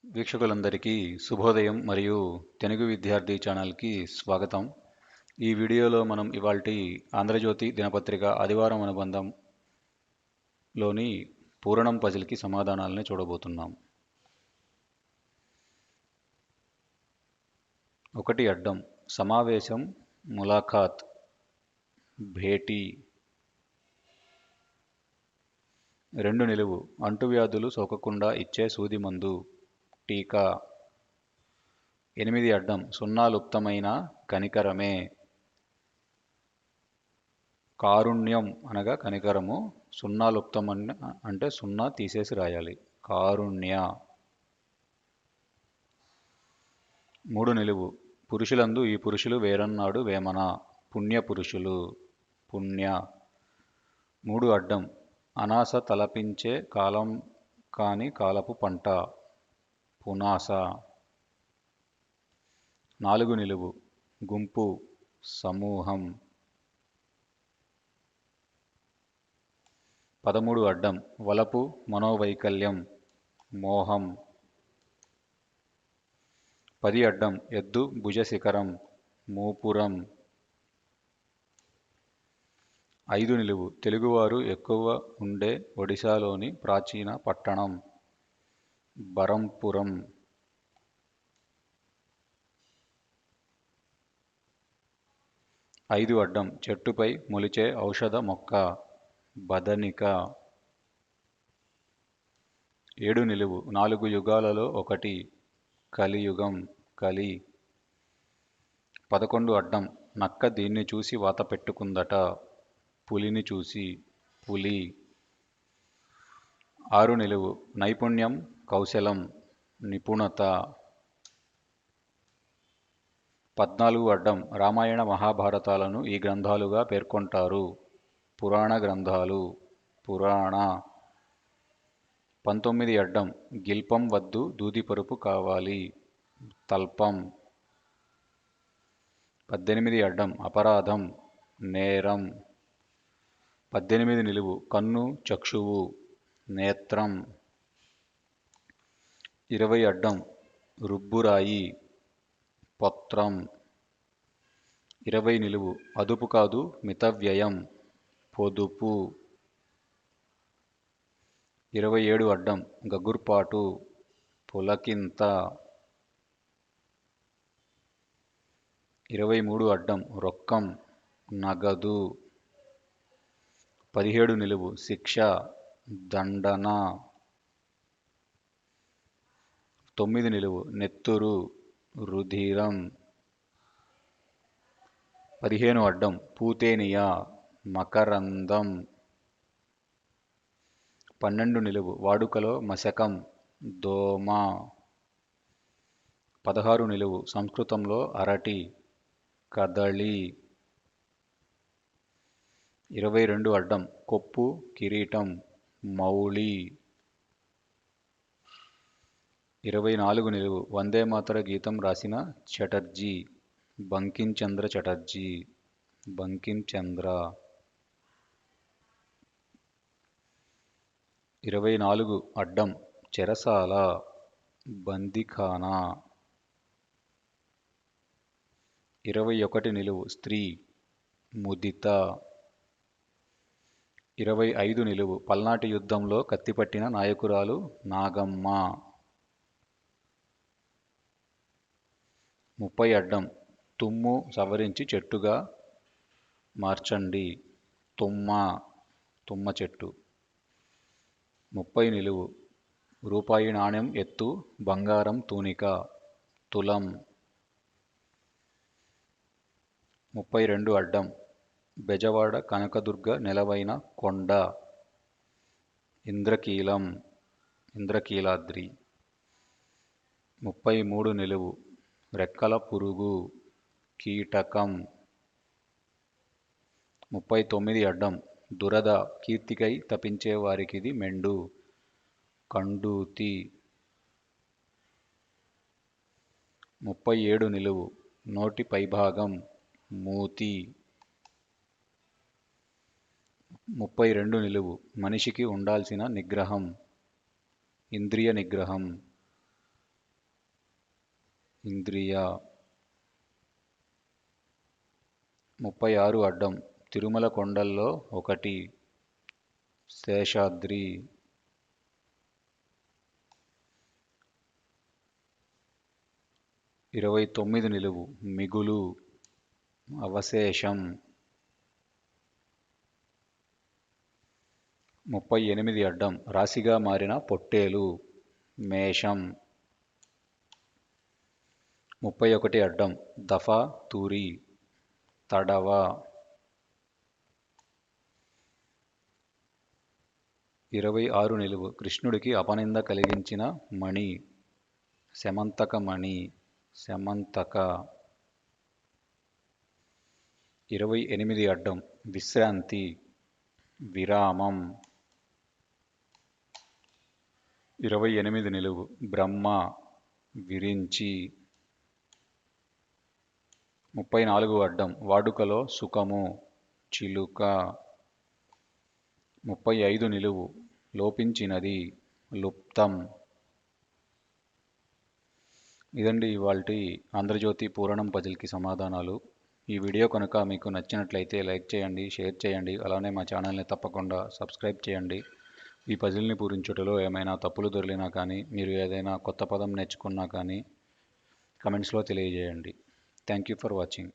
వీక్షకులందరికీ శుభోదయం మరియు తెలుగు విద్యార్థి ఛానల్కి స్వాగతం. ఈ వీడియోలో మనం ఇవాల్టి ఆంధ్రజ్యోతి దినపత్రిక ఆదివారం అనుబంధంలోని పూరణం పజిల్కి సమాధానాలని చూడబోతున్నాం. ఒకటి అడ్డం, సమావేశం, ములాఖాత్, భేటీ. రెండు నిలువు, అంటువ్యాధులు సోకకుండా ఇచ్చే సూది మందు, టీకా. 8 అడ్డం, సున్నాలుప్తమైన కనికరమే. కారుణ్యం అనగా కనికరము, సున్నాలుప్తం అంటే సున్నా తీసేసి రాయాలి. కారుణ్య. 3 నిలువు, పురుషులందు ఈ పురుషులు వేరన్నాడు వేమన, పుణ్య పురుషులు, పుణ్య. 3 అడ్డం, అనాస తలపించే కాలం కాని కాలపు పంట, పునాస. 4 నిలువు, గుంపు, సమూహం. 13 అడ్డం, వలపు, మనోవైకల్యం, మోహం. 10 అడ్డం, ఎద్దు భుజశిఖరం, మూపురం. 5 నిలువు, తెలుగువారు ఎక్కువ ఉండే ఒడిశాలోని ప్రాచీన పట్టణం, బరంపురం. 5 అడ్డం, చెట్టుపై మొలిచే ఔషధ మొక్క, బదనిక. 7 నిలువు, 4 యుగాలలో ఒకటి, కలియుగం, కలి. 11 అడ్డం, నక్క దీన్ని చూసి వాత పెట్టుకుందట, పులిని చూసి, పులి. 6 నిలువు, నైపుణ్యం, కౌశలం, నిపుణత. 14 అడ్డం, రామాయణ మహాభారతాలను ఈ గ్రంథాలుగా పేర్కొంటారు, పురాణ గ్రంథాలు, పురాణ. 19 అడ్డం, గిల్పం వద్దు దూది పరుపు కావాలి, తల్పం. 18 అడ్డం, అపరాధం, నేరం. 18 నిలువు, కన్ను, చక్షువు, నేత్రం. 20 అడ్డం, రుబ్బురాయి, పొత్రం. 20 నిలువు, అదుపు కాదు మితవ్యయం, పొదుపు. 27 అడ్డం, గగుర్పాటు, పులకింత. 23 అడ్డం, రొక్కం, నగదు. 17 నిలువు, శిక్ష, దండన. 9 నిలువు, నెత్తురు, రుధిరం. 15 అడ్డం, పూతేనియా, మకరందం. 12 నిలువు, వాడుకలో మశకం, దోమ. 16 నిలువు, సంస్కృతంలో అరటి, కదళి. 22 అడ్డం, కొప్పు, కిరీటం, మౌళి. 24 నిలువు, వందేమాతర గీతం రాసిన చటర్జీ, బంకించంద్ర చటర్జీ, బంకించంద్ర. 24 అడ్డం, చెరసాల, బందిఖానా. 21 నిలువు, స్త్రీ, ముదిత. 25 నిలువు, పల్నాటి యుద్ధంలో కత్తిపట్టిన నాయకురాలు నాగమ్మ. 30 అడ్డం, తుమ్ము సవరించి చెట్టుగా మార్చండి, తుమ్మ, తుమ్మ చెట్టు. 30 నిలువు, రూపాయి నాణెం ఎత్తు, బంగారం తూనిక, తులం. 32 అడ్డం, బెజవాడ కనకదుర్గ నెలవైన కొండ, ఇంద్రకీలం, ఇంద్రకీలాద్రి. 33 నిలువు, రెక్కల పురుగు, కీటకం. 39 అడ్డం, దురద కీర్తికై తపించే వారికిది మెండు, కండూతి. 37 నిలువు, నోటి పైభాగం, మూతి. 32 నిలువు, మనిషికి ఉండాల్సిన నిగ్రహం, ఇంద్రియ నిగ్రహం. ఇంద్రియ. 36 అడ్డం, తిరుమల కొండల్లో ఒకటి, శేషాద్రి. 29 నిలువు, మిగులు, అవశేషం. 38 అడ్డం, రాశిగా మారిన పొట్టేలు, మేషం. 31 అడ్డం, దఫా తూరి, తడవ. 26 నిలువు, కృష్ణుడికి అపనింద కలిగించిన మణి, శమంతకమణి, శమంతక. 28 అడ్డం, విశ్రాంతి, విరామం. 28 నిలువు, బ్రహ్మ, విరించి. 34 అడ్డం, వాడుకలో సుఖము, చిలుక. 35 నిలువు, లోపించినది, లుప్తం. ఇదండి ఇవాల్టి ఆంధ్రజ్యోతి పూరణం పజిల్కి సమాధానాలు. ఈ వీడియో కనుక మీకు నచ్చినట్లయితే లైక్ చేయండి, షేర్ చేయండి, అలానే మా ఛానల్ని తప్పకుండా సబ్స్క్రైబ్ చేయండి. ఈ పజిల్ని పూరించుటలో ఏమైనా తప్పులు దొర్లినా కానీ, మీరు ఏదైనా కొత్త పదం నేర్చుకున్నా కానీ కమెంట్స్లో తెలియజేయండి. Thank you for watching.